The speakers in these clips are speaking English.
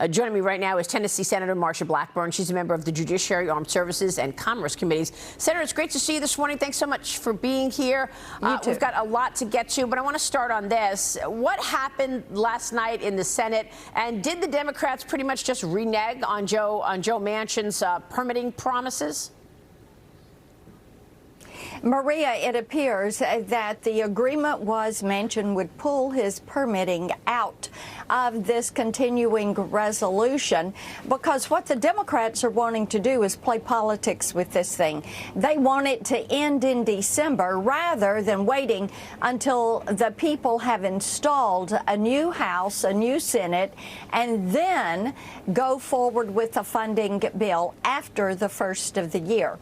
Joining me right now is Tennessee Senator Marsha Blackburn. She's a member of the Judiciary, Armed Services, and Commerce Committees. Senator, it's great to see you this morning. Thanks so much for being here. We've got a lot to get to, but I want to start on this. What happened last night in the Senate, and did the Democrats pretty much just renege on Joe Manchin's permitting promises? Maria, it appears that the agreement was Manchin would pull his permitting out of this continuing resolution, because what the Democrats are wanting to do is play politics with this thing. They want it to end in December rather than waiting until the people have installed a new House, a new Senate, and then go forward with the funding bill after the first of the year.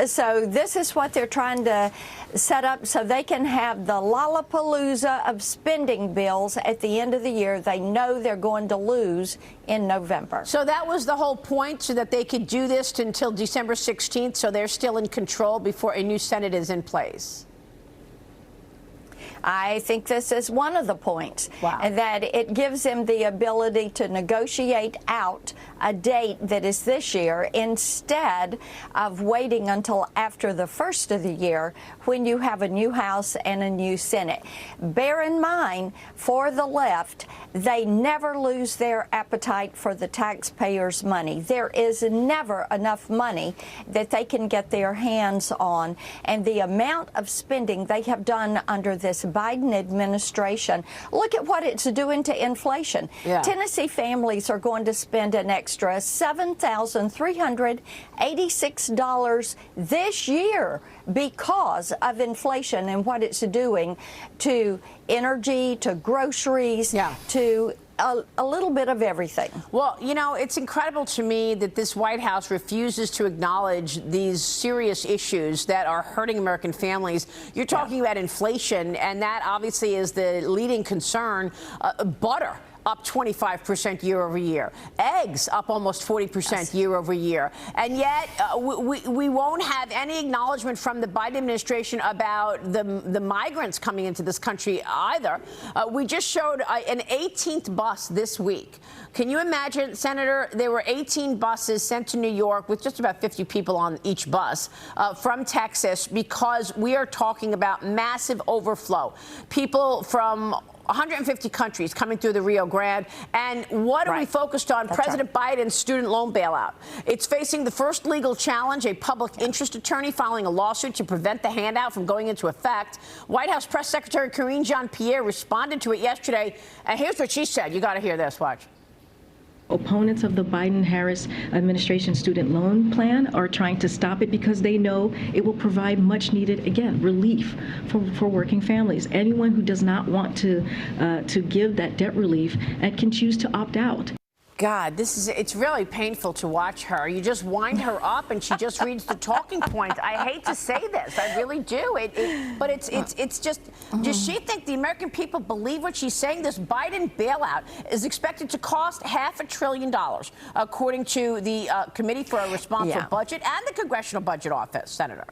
So this is what they're trying to set up so they can have the lollapalooza of spending bills at the end of the year. They know they're going to lose in November. So that was the whole point, so that they could do this until December 16th, so they're still in control before a new Senate is in place. I think this is one of the points. Wow. That it gives them the ability to negotiate out a date that is this year instead of waiting until after the first of the year when you have a new House and a new Senate. Bear in mind, for the left, they never lose their appetite for the taxpayers' money. There is never enough money that they can get their hands on, and the amount of spending they have done under this Biden administration, look at what it's doing to inflation. Yeah. Tennessee families are going to spend an extra $7,386 this year because of inflation and what it's doing to energy, to groceries, to a little bit of everything. Well, you know, it's incredible to me that this White House refuses to acknowledge these serious issues that are hurting American families. You're talking about inflation, and that obviously is the leading concern. Butter up 25% year over year. Eggs up almost 40% year over year. And yet we won't have any acknowledgement from the Biden administration about the migrants coming into this country either. We just showed an 18th bus this week. Can you imagine, Senator, there were 18 buses sent to New York with just about 50 people on each bus from Texas, because we are talking about massive overflow. People from 150 countries coming through the Rio Grande. And what are we focused on? President Biden's student loan bailout. It's facing the first legal challenge, a public interest attorney filing a lawsuit to prevent the handout from going into effect. White House Press Secretary Karine Jean-Pierre responded to it yesterday. And here's what she said. You got to hear this. Watch. Opponents of the Biden-Harris administration student loan plan are trying to stop it because they know it will provide much needed, again, relief for working families. Anyone who does not want to give that debt relief can choose to opt out. God, it's really painful to watch her. You just wind her up and she just reads the talking points. I hate to say this, I really do. But it's just, does she think the American people believe what she's saying? This Biden bailout is expected to cost $500 billion, according to the Committee for a Responsible Budget and the Congressional Budget Office, Senator.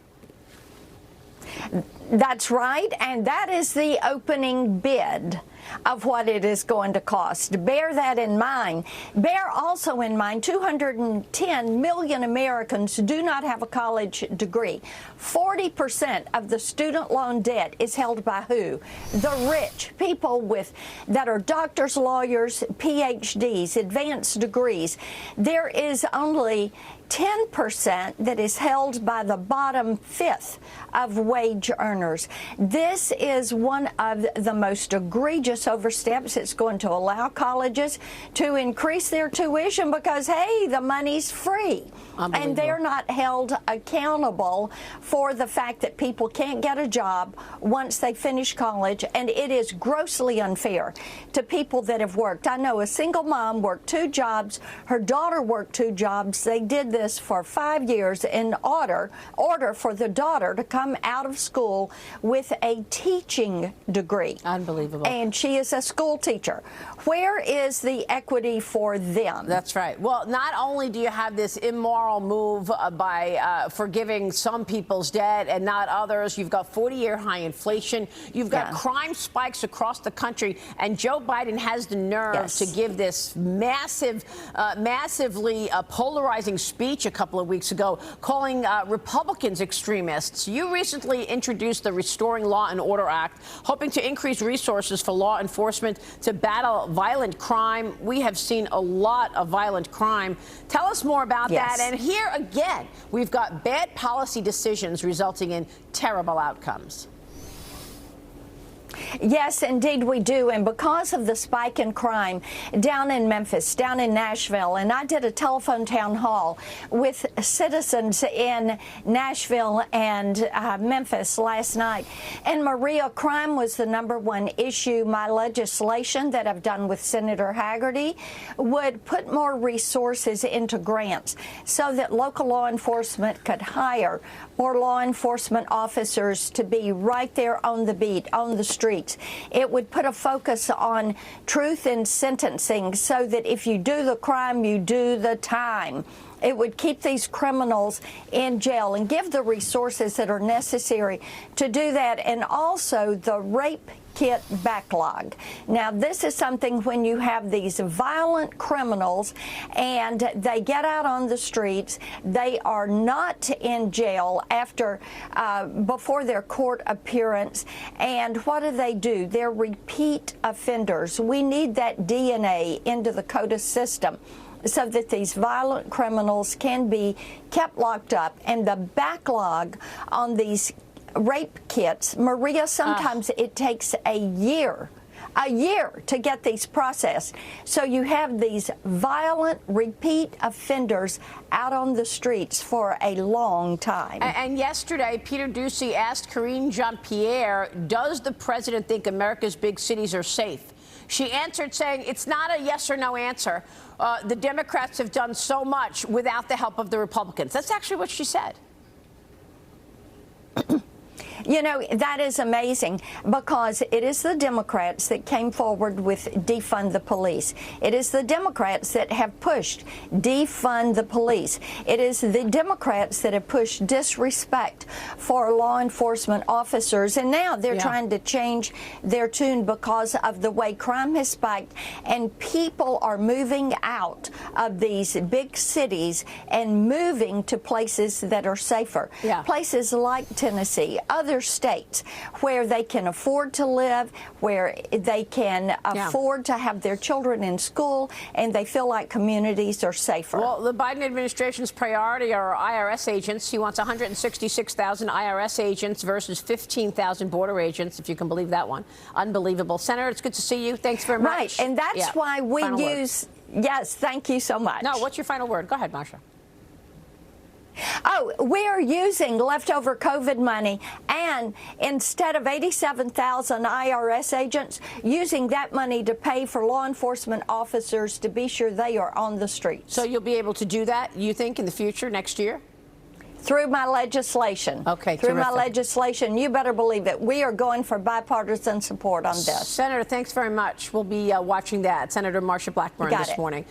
That's right, and that is the opening bid of what it is going to cost. Bear that in mind. Bear also in mind 210 million Americans do not have a college degree. 40% of the student loan debt is held by who? The rich, people that are doctors, lawyers, PhDs, advanced degrees. There is only 10% that is held by the bottom fifth of wage earners. This is one of the most egregious oversteps. It's going to allow colleges to increase their tuition because, hey, the money's free. And they're not held accountable for the fact that people can't get a job once they finish college, and it is grossly unfair to people that have worked. I know a single mom worked 2 jobs. Her daughter worked 2 jobs. They did this for 5 years in order for the daughter to come out of school people with a teaching degree. Unbelievable. And she is a school teacher. Where is the equity for them? That's right. Well, not only do you have this immoral move by forgiving some people's debt and not others, you've got 40-year high inflation, you've got crime spikes across the country, and Joe Biden has the nerve to give this massively polarizing speech a couple of weeks ago, calling Republicans extremists. You recently introduced the Restoring Law and Order Act, hoping to increase resources for law enforcement to battle violent crime. We have seen a lot of violent crime. Tell us more about that. And here again, we've got bad policy decisions resulting in terrible outcomes. Yes, indeed we do. And because of the spike in crime down in Memphis, down in Nashville, and I did a telephone town hall with citizens in Nashville and Memphis last night. And Maria, crime was the #1 issue. My legislation that I've done with Senator Haggerty would put more resources into grants so that local law enforcement could hire more law enforcement officers to be right there on the beat, on the streets. It would put a focus on truth in sentencing so that if you do the crime, you do the time. It would keep these criminals in jail and give the resources that are necessary to do that, and also the rape kit backlog. Now, this is something when you have these violent criminals and they get out on the streets, they are not in jail after before their court appearance. And what do? They're repeat offenders. We need that DNA into the CODIS system so that these violent criminals can be kept locked up. And the backlog on these rape kits, Maria, sometimes it takes a year to get these processed. So you have these violent repeat offenders out on the streets for a long time. And yesterday, Peter Doocy asked Karine Jean-Pierre, does the president think America's big cities are safe? She answered saying it's not a yes or no answer. The Democrats have done so much without the help of the Republicans. That's actually what she said. You know, that is amazing, because it is the Democrats that came forward with defund the police. It is the Democrats that have pushed defund the police. It is the Democrats that have pushed disrespect for law enforcement officers. And now they're trying to change their tune because of the way crime has spiked, and people are moving out of these big cities and moving to places that are safer. Places like Tennessee, other states where they can afford to live, where they can afford to have their children in school, and they feel like communities are safer. Well, the Biden administration's priority are IRS agents. He wants 166,000 IRS agents versus 15,000 border agents, if you can believe that one. Unbelievable. Senator, it's good to see you. Thanks very much. Right, and that's why we use... Yes, thank you so much. No, what's your final word? Go ahead, Marsha. Oh, we are using leftover COVID money, and instead of 87,000 IRS agents, using that money to pay for law enforcement officers to be sure they are on the streets. So you'll be able to do that, you think, in the future, next year? Through my legislation. Okay, Through terrific. my legislation. You better believe it. We are going for bipartisan support on this. Senator, thanks very much. We'll be watching that. Senator Marsha Blackburn this morning.